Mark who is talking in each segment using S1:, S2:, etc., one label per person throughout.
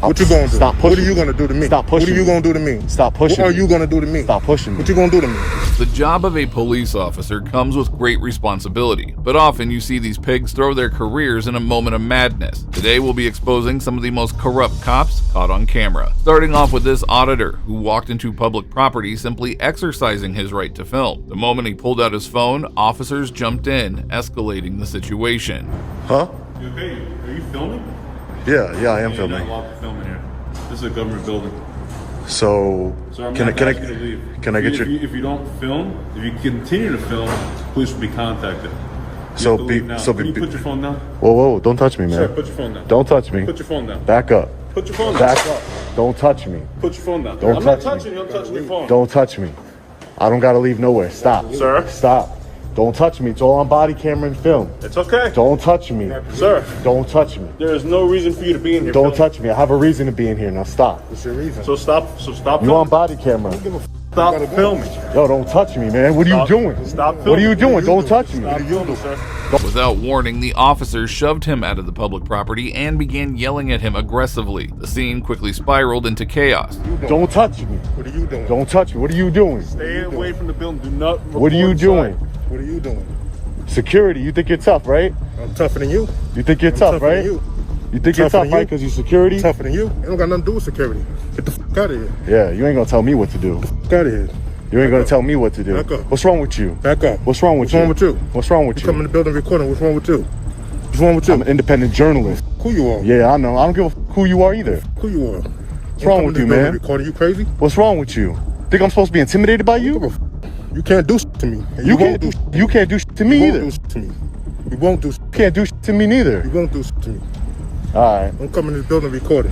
S1: What you gonna do?
S2: Stop pushing.
S1: What are you gonna do to me?
S2: Stop pushing.
S1: What are you gonna do to me?
S2: Stop pushing.
S1: What are you gonna do to me?
S2: Stop pushing me.
S1: What you gonna do to me?
S3: The job of a police officer comes with great responsibility, but often you see these pigs throw their careers in a moment of madness. Today we'll be exposing some of the most corrupt cops caught on camera. Starting off with this auditor who walked into public property simply exercising his right to film. The moment he pulled out his phone, officers jumped in, escalating the situation.
S2: Huh?
S4: You okay? Are you filming?
S2: Yeah, I am
S4: You're
S2: filming.
S4: not allowed to film in here. This is a government building.
S2: So,
S4: So I'm
S2: can
S4: not asking you to leave. If you don't film, if you continue to film, police will be contacted.
S2: So
S4: Can you put your phone down?
S2: Whoa, don't touch me, man.
S4: Sir, put your phone down.
S2: Don't touch me.
S4: Put your phone down.
S2: Back up.
S4: Put your phone down.
S2: Back up. Don't touch me.
S4: Put your phone down.
S2: Don't
S4: I'm not
S2: touch me.
S4: touching you. I'm touching your phone.
S2: Don't touch me. I don't gotta leave nowhere. Stop.
S4: Sir?
S2: Stop. Don't touch me. It's all on body camera and film.
S4: It's okay.
S2: Don't touch me.
S4: Sir,
S2: Don't touch me.
S4: there is no reason for you to be in here.
S2: Don't
S4: filming.
S2: touch me. I have a reason to be in here. Now stop.
S1: What's your reason?
S4: So stop
S2: You on
S4: filming.
S2: body camera.
S4: Stop filming.
S2: Yo, don't touch me, man. What are you doing?
S4: Stop
S2: What are you
S4: filming.
S2: doing? Don't touch me.
S4: Stop filming, sir.
S3: Without warning, the officers shoved him out of the public property and began yelling at him aggressively. The scene quickly spiraled into chaos.
S2: Don't touch me.
S1: What are you doing?
S2: Don't touch me. What are you doing?
S4: Stay away from the building. Do not.
S2: What are you
S4: record
S2: doing?
S4: inside.
S1: What are you doing?
S2: Security. You think you're tough, right?
S1: I'm tougher than you.
S2: You think you're
S1: I'm
S2: tough,
S1: tougher
S2: right?
S1: than you.
S2: You think you're
S1: Tougher
S2: tough,
S1: than
S2: right?
S1: you.
S2: Because you're security?
S1: Tougher than you. It don't got nothing to do with security. Get the fuck out of here.
S2: Yeah, you ain't gonna tell me what to do.
S1: Fuck out of here.
S2: You ain't gonna
S1: up.
S2: tell me what to do.
S1: Back up.
S2: What's wrong with you?
S1: Back up.
S2: What's wrong with
S1: What's
S2: you?
S1: wrong with you?
S2: What's wrong with
S1: You come in
S2: you?
S1: the building recording. What's wrong with you? What's wrong with you?
S2: I'm an independent journalist.
S1: Who you are?
S2: Yeah, I know. I don't give a who you are either.
S1: Who you are?
S2: What's wrong with you, man?
S1: Recording. You crazy?
S2: What's wrong with you? Think I'm supposed to be intimidated by
S1: Give a
S2: you?
S1: f- You can't do shit to me. And
S2: You
S1: won't
S2: can't
S1: do.
S2: do. You can't do shit to me
S1: You
S2: either.
S1: won't do shit to me. You won't do.
S2: You can't do shit to me neither.
S1: You won't do shit to me.
S2: All right,
S1: Don't come in this building recording.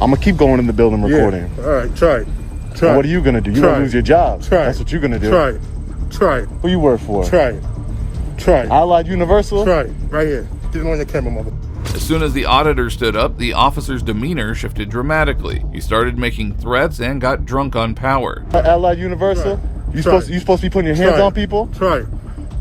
S2: I'm gonna keep going in the building recording.
S1: Yeah. All right. Try it. Try
S2: And
S1: it.
S2: what are you gonna do? You
S1: Try
S2: gonna
S1: it.
S2: lose your job.
S1: Try
S2: That's
S1: it.
S2: what you're gonna do.
S1: Try it. Try it.
S2: Who you work for?
S1: Try it. Try it.
S2: Allied Universal.
S1: Try it. Right here. Get it on your camera, mother.
S3: As soon as the auditor stood up, the officer's demeanor shifted dramatically. He started making threats and got drunk on power.
S2: Allied Universal.
S1: Try it.
S2: You
S1: Try
S2: supposed
S1: it.
S2: you supposed to be putting your hands
S1: Try
S2: on
S1: it.
S2: people?
S1: Try it.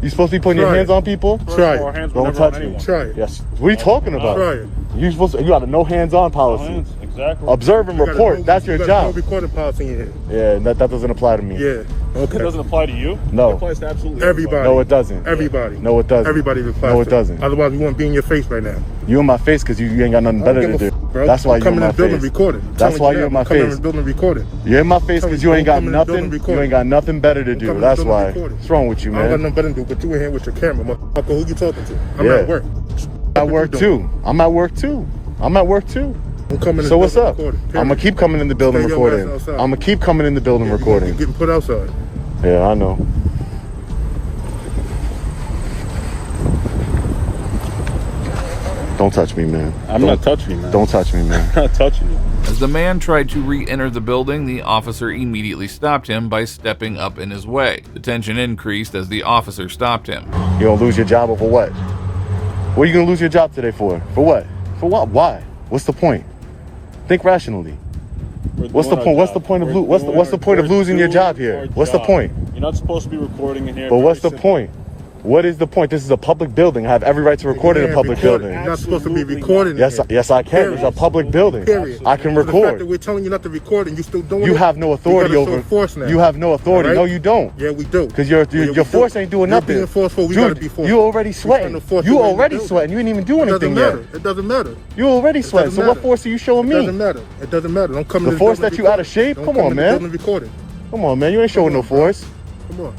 S2: You supposed to be putting your
S1: Try
S2: hands
S1: it.
S2: on people?
S1: Try
S4: Our
S1: it.
S4: hands were
S2: Don't
S4: never on
S2: touch me.
S4: anyone.
S1: Try it.
S2: Yes. What are you talking about?
S1: Try it.
S2: You got a no hands-on policy.
S4: Hands, exactly.
S2: Observe and
S1: You got a
S2: report.
S1: no-
S2: That's your
S1: you got a no
S2: job.
S1: recording policy in here.
S2: Yeah, that doesn't apply to me.
S1: Yeah.
S4: It
S1: Okay.
S4: doesn't apply to you.
S2: No.
S4: It applies to absolutely
S1: Everybody.
S2: No, it doesn't.
S1: Everybody.
S2: No, it doesn't.
S1: Everybody replies.
S2: No, it
S1: to
S2: doesn't.
S1: Otherwise, we won't be in your face right now.
S2: You in my face because you ain't got nothing
S1: I don't
S2: better
S1: give
S2: to
S1: a
S2: do.
S1: f- bro.
S2: That's why
S1: I'm
S2: you in
S1: coming
S2: my
S1: in the building
S2: face.
S1: recording.
S2: That's
S1: Telling
S2: why
S1: you
S2: you're in
S1: now,
S2: my
S1: I'm coming
S2: face.
S1: in the building recording.
S2: You're in my face because you ain't got
S1: Coming in the building
S2: nothing. You
S1: recording.
S2: ain't got nothing better to
S1: I'm
S2: do.
S1: coming
S2: That's
S1: in the building
S2: why.
S1: recording.
S2: What's wrong with you,
S1: I don't got
S2: man?
S1: nothing better to do, but you in here with your camera, motherfucker. Who you talking to? I'm
S2: Yeah.
S1: at work.
S2: I'm at work too. I'm at work too. I'm at work too.
S1: I'm coming in
S2: So
S1: the
S2: what's
S1: building
S2: up?
S1: recording.
S2: I'm gonna keep coming in the building
S1: Stay your
S2: recording.
S1: ass outside.
S2: I'm gonna keep coming in the building
S1: You're
S2: recording.
S1: getting put outside.
S2: Yeah, I know. Don't touch me, man.
S4: I'm not touching you, man.
S2: Don't touch me, man.
S4: I'm not touching you.
S3: As the man tried to re-enter the building, the officer immediately stopped him by stepping up in his way. The tension increased as the officer stopped him.
S2: You gonna lose your job over what? What are you gonna lose your job today for? For what? For what? Why? What's the point? Think rationally. What's the point? What's the point of what's the point of losing your job here? What's the point?
S4: You're not supposed to be recording in here.
S2: But what's the
S4: Very simple.
S2: point? What is the point? This is a public building. I have every right to record in a
S1: Yeah,
S2: public
S1: record it.
S2: building.
S1: You're not supposed to be recording. in
S2: Yes,
S1: here.
S2: yes, I can. It's a public building.
S1: Period.
S2: I can
S1: So the fact that
S2: record.
S1: we're telling you not to record and you still doing it.
S2: You have no authority
S1: you gotta
S2: over.
S1: show force now.
S2: You have no authority.
S1: All right?
S2: No, you don't.
S1: Yeah, we do.
S2: Because
S1: Yeah,
S2: your
S1: we
S2: force
S1: do.
S2: ain't doing
S1: You're
S2: nothing.
S1: being forceful. We
S2: Dude,
S1: gotta be forceful.
S2: you already
S1: We're
S2: sweating.
S1: trying to force
S2: You
S1: you in the
S2: already
S1: building.
S2: sweating. You ain't even do
S1: It doesn't
S2: anything
S1: matter.
S2: yet.
S1: It doesn't matter.
S2: You already sweating. So what
S1: matter.
S2: force are you showing
S1: It
S2: me?
S1: doesn't matter. It doesn't matter. Don't come in
S2: The
S1: this
S2: force
S1: building
S2: that you out of
S1: recording.
S2: shape?
S1: Don't
S2: Come
S1: come
S2: on,
S1: in the
S2: man.
S1: building recording.
S2: Come on, man. You ain't showing no force.
S1: Come on.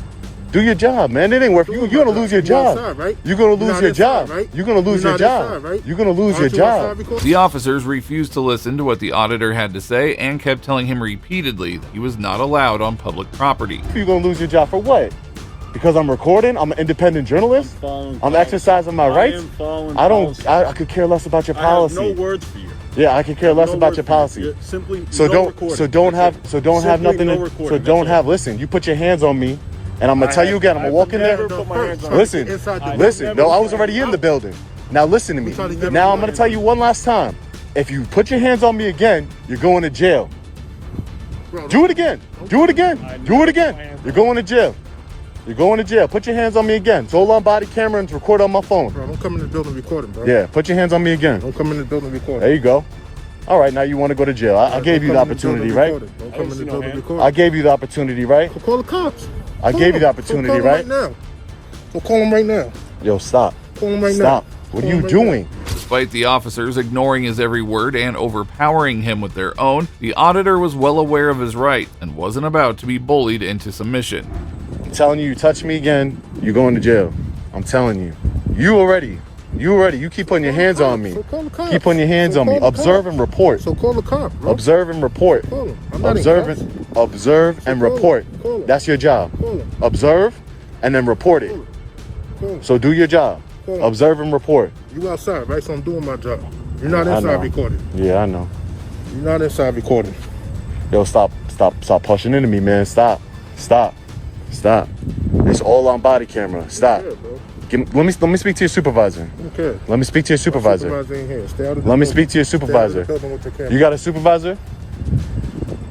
S2: Do your job, man. It ain't worth. You're gonna lose your
S1: You're
S2: job.
S1: outside, right?
S2: You're gonna
S1: You're
S2: lose
S1: not
S2: your
S1: inside,
S2: job.
S1: right?
S2: You're gonna lose
S1: You're
S2: your
S1: not
S2: job.
S1: inside, right?
S2: You're gonna lose your
S1: Aren't you outside
S2: job.
S1: recording?
S3: The officers refused to listen to what the auditor had to say and kept telling him repeatedly that he was not allowed on public property.
S2: You're gonna lose your job for what? Because I'm recording. I'm an independent journalist. I'm exercising my rights. I could care less about your
S4: I have
S2: policy.
S4: no words for you.
S2: Yeah, I could care less
S4: No
S2: about
S4: words
S2: your
S4: for you.
S2: policy.
S4: You're simply
S2: So
S4: no
S2: don't
S4: recording.
S2: so don't
S4: That's
S2: have
S4: it.
S2: so don't have
S4: Simply
S2: nothing
S4: no
S2: to,
S4: recording.
S2: so
S4: That's
S2: don't
S4: it.
S2: have listen, you put your hands on me and I'm gonna tell you again, I'm gonna walk in
S4: never
S2: there.
S4: put my hands on
S2: Listen,
S1: Inside the
S2: listen.
S1: building.
S2: No, I was already in the building. Now listen to me.
S1: trying to get
S2: Now I'm
S1: everybody
S2: gonna tell you one last time. If you put your hands on me again, you're going to jail.
S1: Bro,
S2: Do it again. Do it again. Do it again. You're going to jail. You're going to jail. Put your hands on me again. It's all on body camera and record on my phone.
S1: Bro, don't come in the building recording, bro.
S2: Yeah, put your hands on me again.
S1: Don't come in the building recording.
S2: There you go. All right, now you want to go to jail. I gave you the opportunity, right?
S1: Don't come in the building recording.
S2: I gave you the opportunity, right?
S1: So call the cops.
S2: I gave you the opportunity,
S1: so call
S2: right?
S1: them right now. So call them right now.
S2: Yo, stop.
S1: Call them right
S2: Stop.
S1: now.
S2: What are
S1: Call
S2: you
S1: them right
S2: doing?
S3: Despite the officers ignoring his every word and overpowering him with their own, the auditor was well aware of his right and wasn't about to be bullied into submission.
S2: I'm telling you touch me again, you're going to jail. I'm telling you. You keep putting your hands on me.
S1: So call the cops.
S2: Keep putting your hands
S1: So
S2: on me.
S1: call the
S2: Observe
S1: cops.
S2: and report.
S1: So call the cop, bro.
S2: Observe and report.
S1: Call him. I'm not in
S2: Observe and
S1: call him.
S2: report.
S1: Call him.
S2: That's your job.
S1: Call him.
S2: Observe and then report it.
S1: Call him.
S2: So do your job.
S1: Call him.
S2: Observe and report.
S1: You outside, right? So I'm doing my job. You're not
S2: I
S1: inside
S2: know.
S1: recording.
S2: Yeah, I know.
S1: You're not inside recording.
S2: Yo, stop pushing into me, man. Stop. It's all on body camera. Stop.
S1: Yeah, bro.
S2: Let me speak to your supervisor.
S1: Okay.
S2: Let me speak to your supervisor.
S1: Supervisor ain't here. Stay out of the
S2: Let me
S1: building.
S2: speak to your
S1: Stay out of
S2: supervisor.
S1: the building with your camera.
S2: You got a supervisor?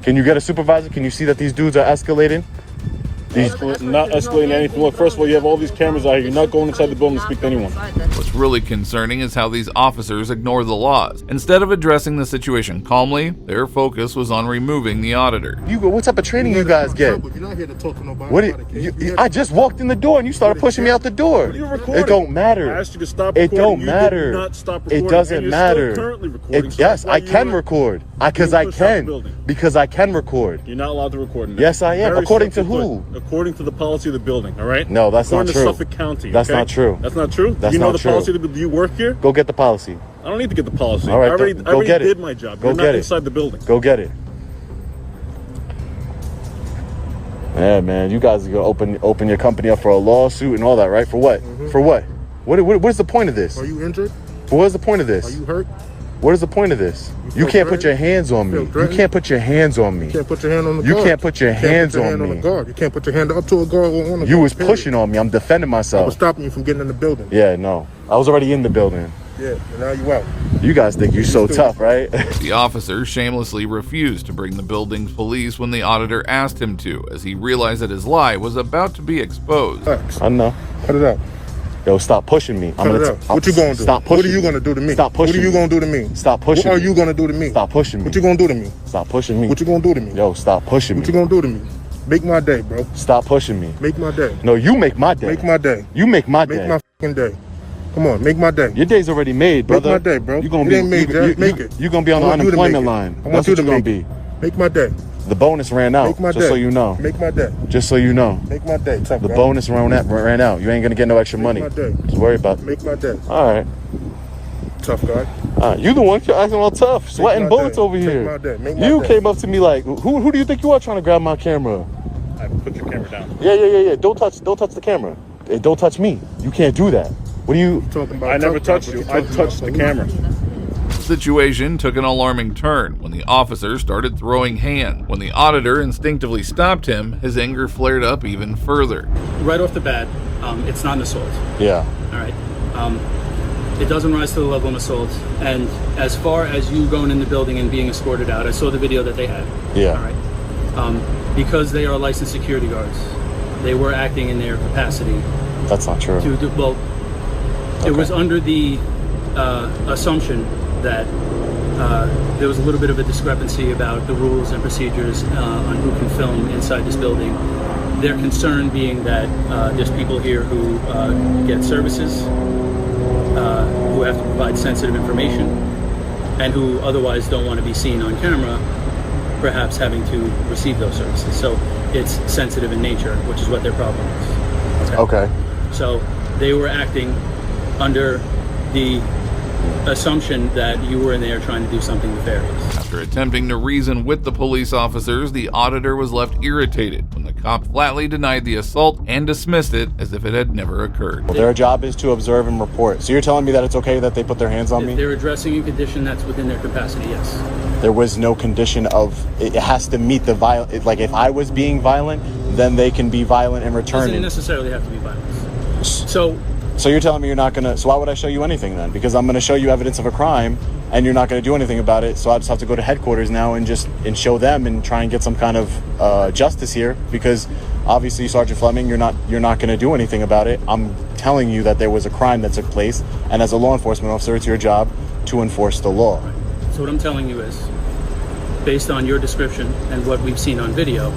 S2: Can you get a supervisor? Can you see that these dudes are escalating?
S4: Not escalating anything. Look, first of all, you have all these cameras out here. You're not going inside the building to speak to anyone.
S3: What's really concerning is how these officers ignore the laws. Instead of addressing the situation calmly, their focus was on removing the auditor.
S2: What type of training you guys get?
S1: You're not here to talk to nobody.
S2: What?
S1: about a case.
S2: I just walked in the door and you started pushing me out the door.
S4: You're recording.
S2: It don't matter.
S4: I asked you to stop
S2: It
S4: recording.
S2: don't
S4: You
S2: matter.
S4: did not stop recording.
S2: It doesn't
S4: and you're
S2: matter.
S4: Still currently recording. So
S2: Yes,
S4: that's why
S2: I can
S4: you're-
S2: record. Because
S4: being
S2: I
S4: pushed out the
S2: can.
S4: building.
S2: Because I can record.
S4: You're not allowed to record in there.
S2: Yes, I am.
S4: Very
S2: According to
S4: simply
S2: who?
S4: put, according to the policy of the building, all right?
S2: No, that's
S4: according
S2: not
S4: to
S2: true.
S4: Suffolk County.
S2: That's
S4: okay?
S2: not true.
S4: That's not true?
S2: That's
S4: you know
S2: not
S4: the
S2: true.
S4: policy of the, do you work here?
S2: Go get the policy.
S4: I don't need to get the policy.
S2: All right,
S4: I already
S2: go get it.
S4: did my job.
S2: Go
S4: You're
S2: get
S4: not
S2: it.
S4: inside the building.
S2: Go get it. Yeah, man, you guys are gonna open your company up for a lawsuit and all that, right? For what? For what? What is the point of this?
S1: Are you injured?
S2: What is the point of this?
S1: Are you hurt?
S2: What is the point of this?
S1: You
S2: You
S1: feel
S2: can't put your
S1: threatened?
S2: hands on
S1: You
S2: me.
S1: feel
S2: You
S1: threatened?
S2: can't put your hands on me.
S1: You can't put your hand on the
S2: You
S1: guard.
S2: can't put your
S1: You can't
S2: hands
S1: put your
S2: on
S1: hand on
S2: me.
S1: the guard. You can't put your hand up to a guard or on a
S2: You
S1: guard,
S2: was
S1: period.
S2: pushing on me. I'm defending
S1: I was
S2: myself.
S1: stopping you from getting in the building.
S2: Yeah, no. I was already in the building.
S1: Yeah, and now you out.
S2: You guys think you're so tough, right?
S3: The officer shamelessly refused to bring the building's police when the auditor asked him to, as he realized that his lie was about to be exposed.
S1: Facts.
S2: I know.
S1: Cut it out.
S2: Yo, stop pushing me.
S1: Cut it out. What you gonna do?
S2: Stop pushing
S1: What are you
S2: me.
S1: gonna do to me?
S2: Stop pushing
S1: What are you
S2: me.
S1: gonna do to me?
S2: Stop pushing
S1: What are
S2: me.
S1: you gonna do to me?
S2: Stop pushing me.
S1: What you gonna do to me?
S2: Stop pushing me.
S1: What you gonna do to me?
S2: Yo, stop pushing me.
S1: What you gonna do to me? Make my day, bro.
S2: Stop pushing me.
S1: Make my day.
S2: No, you make my day.
S1: Make my day.
S2: You make my
S1: Make
S2: day.
S1: my fucking day. Come on, make my day.
S2: Your day's already made, brother.
S1: Make my day, bro.
S2: You gonna
S1: It
S2: be
S1: ain't made, Jack. Make it.
S2: You gonna be on
S1: I
S2: the
S1: want you to make
S2: unemployment
S1: it.
S2: line.
S1: I want
S2: That's
S1: you
S2: what
S1: to
S2: you're gonna
S1: make
S2: be.
S1: it. Make my day.
S2: The bonus ran out.
S1: Make my
S2: Just
S1: day.
S2: so you know.
S1: Make my day.
S2: Just so you know.
S1: Make my day. Tough
S2: The
S1: guy.
S2: bonus ran out. You ain't gonna get no extra money.
S1: my day.
S2: Just worry about it.
S1: Make my day.
S2: All right.
S1: Tough guy.
S2: You the one acting all tough, sweating
S1: my
S2: bullets
S1: day.
S2: over
S1: Make
S2: here.
S1: my day. Make my
S2: You
S1: day.
S2: came up to me like, who do you think you are trying to grab my camera?
S4: I put your camera down.
S2: Yeah. Don't touch the camera. Hey, don't touch me. You can't do that. What do you?
S1: Talking about
S4: I never
S1: tough
S4: touched
S1: guy,
S4: you.
S1: but
S4: I
S1: talking
S4: touched
S1: about
S4: the camera.
S3: The situation took an alarming turn when the officer started throwing hands. When the auditor instinctively stopped him, his anger flared up even further.
S5: Right off the bat, it's not an assault.
S2: Yeah.
S5: All right. It doesn't rise to the level of an assault. And as far as you going in the building and being escorted out, I saw the video that they had.
S2: Yeah.
S5: All right. Because they are licensed security guards, they were acting in their capacity
S2: That's not true.
S5: to do. Well, it was under the assumption that there was a little bit of a discrepancy about the rules and procedures on who can film inside this building. Their concern being that there's people here who get services, who have to provide sensitive information, and who otherwise don't want to be seen on camera, perhaps having to receive those services. So it's sensitive in nature, which is what their problem is.
S2: Okay.
S5: So they were acting under the assumption that you were in there trying to do something nefarious.
S3: After attempting to reason with the police officers, the auditor was left irritated when the cop flatly denied the assault and dismissed it as if it had never occurred.
S2: Their job is to observe and report. So you're telling me that it's okay that they put their hands on
S5: If
S2: me?
S5: they're addressing a condition that's within their capacity, yes.
S2: There was no condition of it has to meet the violent. Like if I was being violent, then they can be violent in return.
S5: Doesn't necessarily have to be violence.
S2: So you're telling me you're not gonna? So why would I show you anything then? Because I'm gonna show you evidence of a crime, and you're not gonna do anything about it. So I just have to go to headquarters now and show them and try and get some kind of justice here. Because obviously, Sergeant Fleming, you're not gonna do anything about it. I'm telling you that there was a crime that took place, and as a law enforcement officer, it's your job to enforce the law.
S5: So what I'm telling you is, based on your description and what we've seen on video,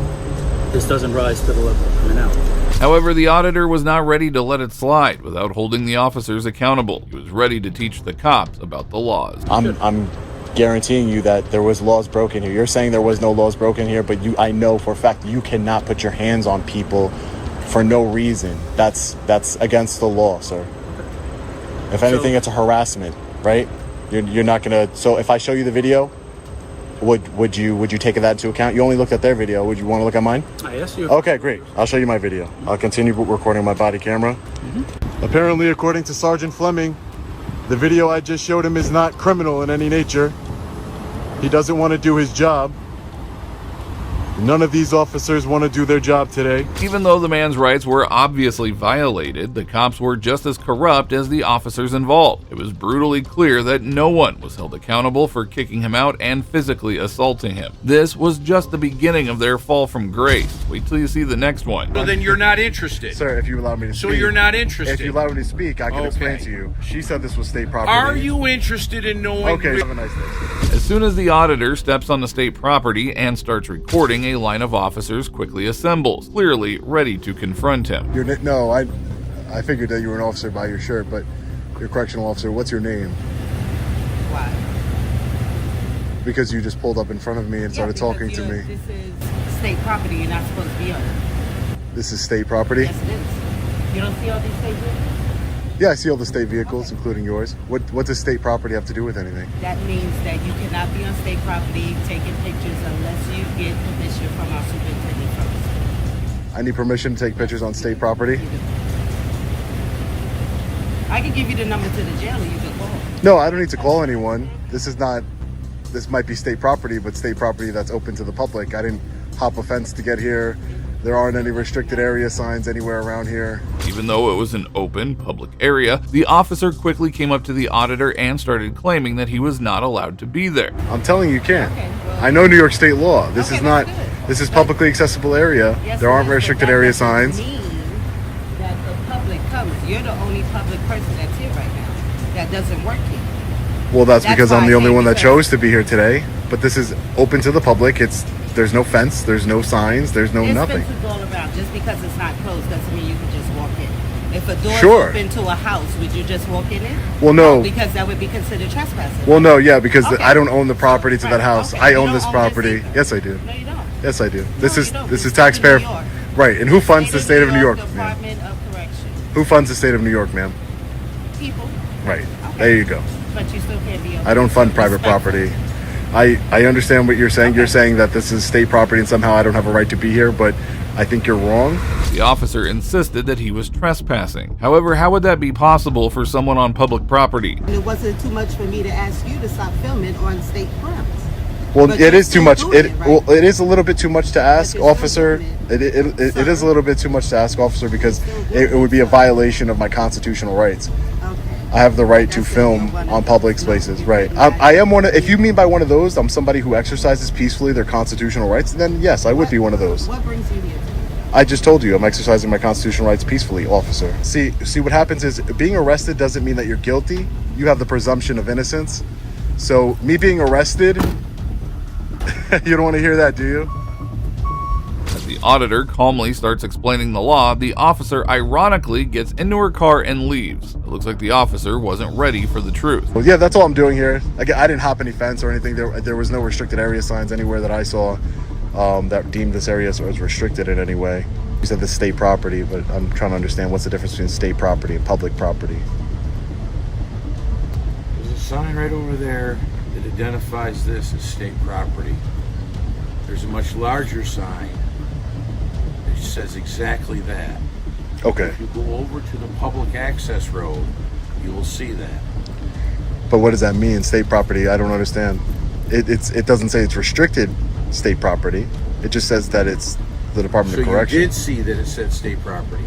S5: this doesn't rise to the level of coming out.
S3: However, the auditor was not ready to let it slide without holding the officers accountable. He was ready to teach the cops about the laws.
S2: I'm guaranteeing you that there was laws broken here. You're saying there was no laws broken here, but I know for a fact you cannot put your hands on people for no reason. That's against the law, sir. If anything, it's a harassment, right? You're not gonna. So if I show you the video, would you take that into account? You only looked at their video. Would you want to look at mine?
S5: I asked you.
S2: Okay, great. I'll show you my video. I'll continue recording my body camera. Apparently, according to Sergeant Fleming, the video I just showed him is not criminal in any nature. He doesn't want to do his job. None of these officers want to do their job today.
S3: Even though the man's rights were obviously violated, the cops were just as corrupt as the officers involved. It was brutally clear that no one was held accountable for kicking him out and physically assaulting him. This was just the beginning of their fall from grace. Wait till you see the next one.
S6: Well, then you're not interested.
S2: Sir, if you allow me to speak.
S6: So you're not interested.
S2: If you allow me to speak, I can explain
S6: Okay.
S2: to you. She said this was state property.
S6: Are you interested in knowing?
S2: Okay, have a nice day.
S3: As soon as the auditor steps on the state property and starts recording, a line of officers quickly assembles, clearly ready to confront him.
S2: No, I figured that you were an officer by your shirt, but you're a correctional officer. What's your name?
S7: Why?
S2: Because you just pulled up in front of me and started talking to me.
S7: This is state property. You're not supposed to be on it.
S2: This is state property?
S7: Yes, it is. You don't see all these state vehicles?
S2: Yeah, I see all the state vehicles, including yours. What does state property have to do with anything?
S7: That means that you cannot be on state property taking pictures unless you get permission from our superintendent first.
S2: I need permission to take pictures on state property?
S7: I can give you the number to the jail and you can call.
S2: No, I don't need to call anyone. This might be state property, but state property that's open to the public. I didn't hop a fence to get here. There aren't any restricted area signs anywhere around here.
S3: Even though it was an open, public area, the officer quickly came up to the auditor and started claiming that he was not allowed to be there.
S2: I'm telling you, you can't.
S7: Okay, well-
S2: I know New York state law. This
S7: Okay,
S2: is not.
S7: that's good.
S2: This is publicly accessible area.
S7: Yes,
S2: There
S7: it
S2: aren't
S7: is, but
S2: restricted
S7: that
S2: area
S7: doesn't
S2: signs.
S7: mean that the public comes. You're the only public person that's here right now. That doesn't work here.
S2: Well, that's
S7: That's
S2: because
S7: why
S2: I'm
S7: I
S2: the only
S7: came
S2: one that
S7: because-
S2: chose to be here today. But this is open to the public. There's no fence. There's no signs. There's no
S7: There's
S2: nothing.
S7: fences all around. Just because it's not closed doesn't mean you can just walk in. If a door
S2: Sure.
S7: open to a house, would you just walk in it?
S2: Well, no.
S7: Because that would be considered trespassing.
S2: Well, no, yeah, because
S7: Okay.
S2: I don't own the property to
S7: Right,
S2: that house.
S7: okay.
S2: I
S7: You
S2: own
S7: don't
S2: this
S7: own
S2: property.
S7: this either.
S2: Yes, I do.
S7: No, you don't.
S2: Yes, I do.
S7: No,
S2: This
S7: you
S2: is
S7: don't.
S2: this is
S7: It's in
S2: taxpayer.
S7: New York.
S2: Right, and who funds the state of New York? ma'am?
S7: Department of Correction.
S2: Who funds the state of New York, ma'am?
S7: People.
S2: Right.
S7: Okay.
S2: There you go.
S7: But you still can't be.
S2: I don't fund private property. I understand what you're saying. You're saying that this is state property and somehow I don't have a right to be here, but I think you're wrong.
S3: The officer insisted that he was trespassing. However, how would that be possible for someone on public property?
S7: And it wasn't too much for me to ask you to stop filming on state premise.
S2: Well,
S7: But
S2: it
S7: you're
S2: is too
S7: still
S2: much.
S7: doing it, right?
S2: Well, it is a little bit too much to ask,
S7: you're still
S2: officer.
S7: doing
S2: It is a little bit too much to ask, officer, because
S7: You're still doing
S2: it would be a violation of my constitutional rights.
S7: Okay.
S2: I have the right to
S7: That's if
S2: film
S7: you're one of
S2: on public
S7: those.
S2: spaces,
S7: No,
S2: right?
S7: you're not.
S2: I am one of. If you mean by one of those, I'm somebody who exercises peacefully their constitutional rights. Then yes, I would be one of those.
S7: What brings you here today?
S2: I just told you I'm exercising my constitutional rights peacefully, officer. See, what happens is being arrested doesn't mean that you're guilty. You have the presumption of innocence. So me being arrested, you don't want to hear that, do you?
S3: As the auditor calmly starts explaining the law, the officer ironically gets into her car and leaves. It looks like the officer wasn't ready for the truth.
S2: Well, yeah, that's all I'm doing here. Again, I didn't hop any fence or anything. There was no restricted area signs anywhere that I saw that deemed this area as restricted in any way. You said this is state property, but I'm trying to understand what's the difference between state property and public property.
S6: There's a sign right over there that identifies this as state property. There's a much larger sign that says exactly that.
S2: Okay,
S6: If you go over to the public access road, you will see that.
S2: but what does that mean, state property? I don't understand. It doesn't say it's restricted state property. It just says that it's the Department
S6: So
S2: of
S6: you
S2: Correction.
S6: did see that it said state property.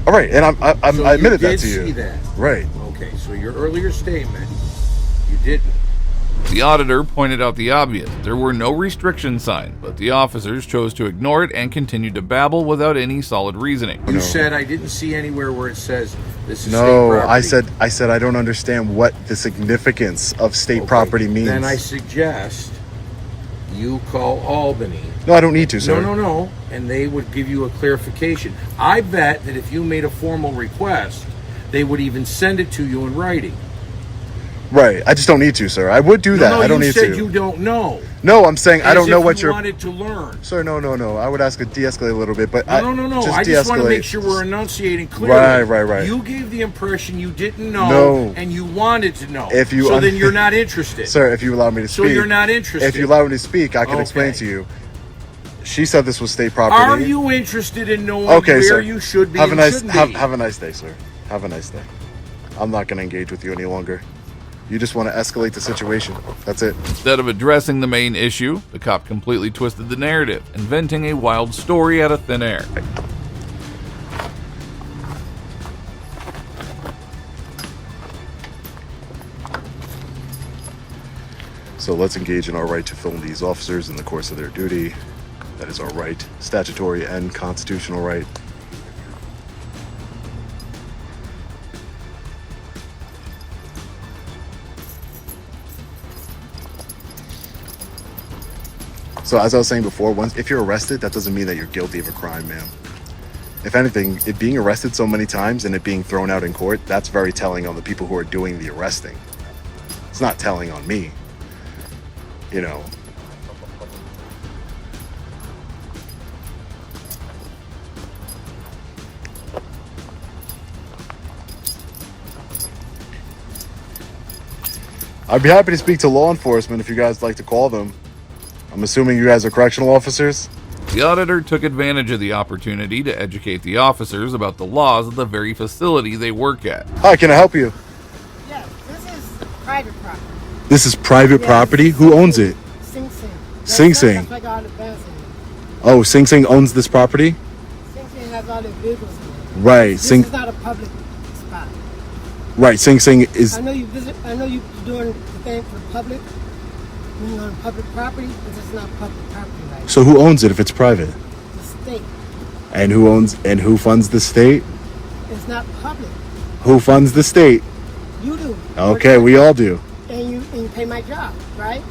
S2: All right, and
S6: So
S2: I admitted
S6: you
S2: that
S6: did
S2: to you.
S6: see that.
S2: Right.
S6: Okay, so your earlier statement, you didn't.
S3: The auditor pointed out the obvious. There were no restriction signs, but the officers chose to ignore it and continued to babble without any solid reasoning.
S6: You said I didn't see anywhere where it says this is
S2: No,
S6: state property.
S2: I said I don't understand what the significance of state
S6: Okay,
S2: property means.
S6: Then I suggest you call Albany.
S2: No, I don't need to, sir.
S6: No. And they would give you a clarification. I bet that if you made a formal request, they would even send it to you in writing.
S2: Right. I just don't need to, sir. I would do that.
S6: No,
S2: I don't
S6: you
S2: need
S6: said
S2: to.
S6: you don't know.
S2: No, I'm saying I
S6: As
S2: don't know
S6: if
S2: what
S6: you
S2: you're.
S6: wanted to learn.
S2: Sir, no. I would ask to de-escalate a little bit, but
S6: No. I just want to
S2: de-escalate.
S6: make sure we're enunciating clearly.
S2: Right.
S6: You gave the impression you didn't know,
S2: No.
S6: and you wanted to know.
S2: If you
S6: so
S2: un-
S6: then you're not interested.
S2: Sir, if you allow me to
S6: So
S2: speak.
S6: you're not interested.
S2: If you allow me to speak, I can explain
S6: Okay.
S2: to you. She said this was state property.
S6: Are you interested in knowing
S2: Okay,
S6: where
S2: sir.
S6: you should be
S2: Have a
S6: and
S2: nice
S6: shouldn't
S2: have
S6: be?
S2: a nice day, sir. Have a nice day. I'm not going to engage with you any longer. You just want to escalate the situation. That's it.
S3: Instead of addressing the main issue, the cop completely twisted the narrative, inventing a wild story out of thin air.
S2: So let's engage in our right to film these officers in the course of their duty. That is our right, statutory and constitutional right. So as I was saying before, if you're arrested, that doesn't mean that you're guilty of a crime, ma'am. If anything, it being arrested so many times and it being thrown out in court, that's very telling on the people who are doing the arresting. It's not telling on me. You know. I'd be happy to speak to law enforcement if you guys like to call them. I'm assuming you guys are correctional officers?
S3: The auditor took advantage of the opportunity to educate the officers about the laws of the very facility they work at.
S2: Hi, can I help you?
S8: Yeah, this is private property.
S2: This is private property? Who owns it?
S8: Sing Sing.
S2: Sing Sing.
S8: That's like all the bands in it.
S2: Oh, Sing Sing owns this property?
S8: Sing Sing has all the vehicles in it.
S2: Right,
S8: This
S2: Sing
S8: is not a public spot.
S2: Right, Sing Sing is
S8: I know you visit. I know you're doing the thing for the public. When you're on public property, but this is not public property, right?
S2: So who owns it if it's private?
S8: The state.
S2: And who funds the state?
S8: It's not public.
S2: Who funds the state?
S8: You do.
S2: Okay, we all do.
S8: And you pay my job, right?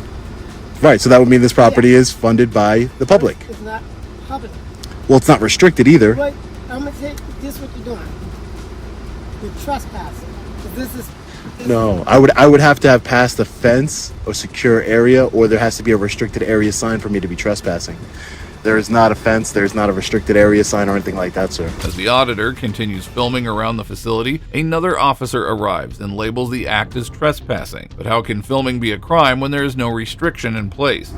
S2: Right, so that would mean this property is funded by the public.
S8: It's not public.
S2: Well, it's not restricted either.
S8: But I'm gonna say this: what you're doing. You're trespassing. 'Cause this is.
S2: No, I would have to have passed a fence or secure area, or there has to be a restricted area sign for me to be trespassing. There is not a fence, there is not a restricted area sign or anything like that, sir.
S3: As the auditor continues filming around the facility, another officer arrives and labels the act as trespassing. But how can filming be a crime when there is no restriction in place?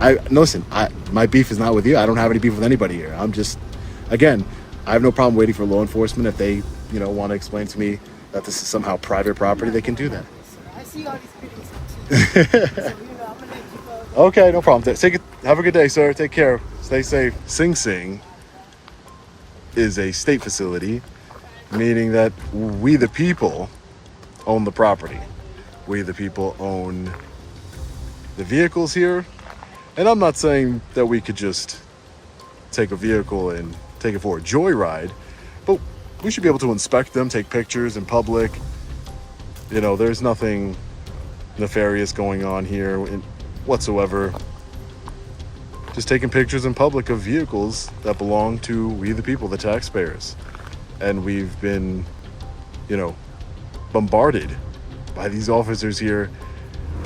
S2: My beef is not with you. I don't have any beef with anybody here. I'm just, again, I have no problem waiting for law enforcement. If they, want to explain to me that this is somehow private property, they can do that.
S8: I see all these videos on TV. So, I'm gonna let you go.
S2: Okay, no problem. Have a good day, sir. Take care. Stay safe. Sing Sing is a state facility, meaning that we the people own the property. We the people own the vehicles here. And I'm not saying that we could just take a vehicle and take it for a joyride, but we should be able to inspect them, take pictures in public. There's nothing nefarious going on here whatsoever. Just taking pictures in public of vehicles that belong to we the people, the taxpayers. And we've been, bombarded by these officers here.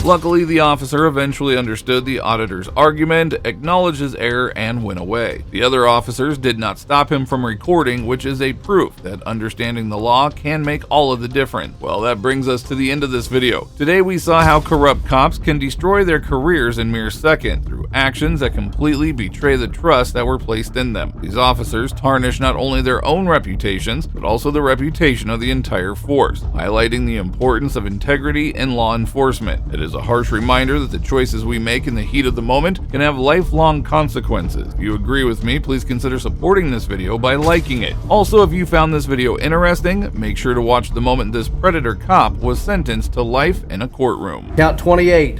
S3: Luckily, the officer eventually understood the auditor's argument, acknowledged his error, and went away. The other officers did not stop him from recording, which is a proof that understanding the law can make all of the difference. Well, that brings us to the end of this video. Today, we saw how corrupt cops can destroy their careers in mere seconds through actions that completely betray the trust that were placed in them. These officers tarnish not only their own reputations, but also the reputation of the entire force, highlighting the importance of integrity in law enforcement. It is a harsh reminder that the choices we make in the heat of the moment can have lifelong consequences. If you agree with me, please consider supporting this video by liking it. Also, if you found this video interesting, make sure to watch the moment this predator cop was sentenced to life in a courtroom.
S9: Count 28.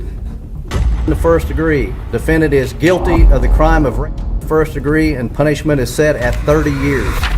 S9: The first degree. Defendant is guilty of the crime of rape in the first degree, and punishment is set at 30 years.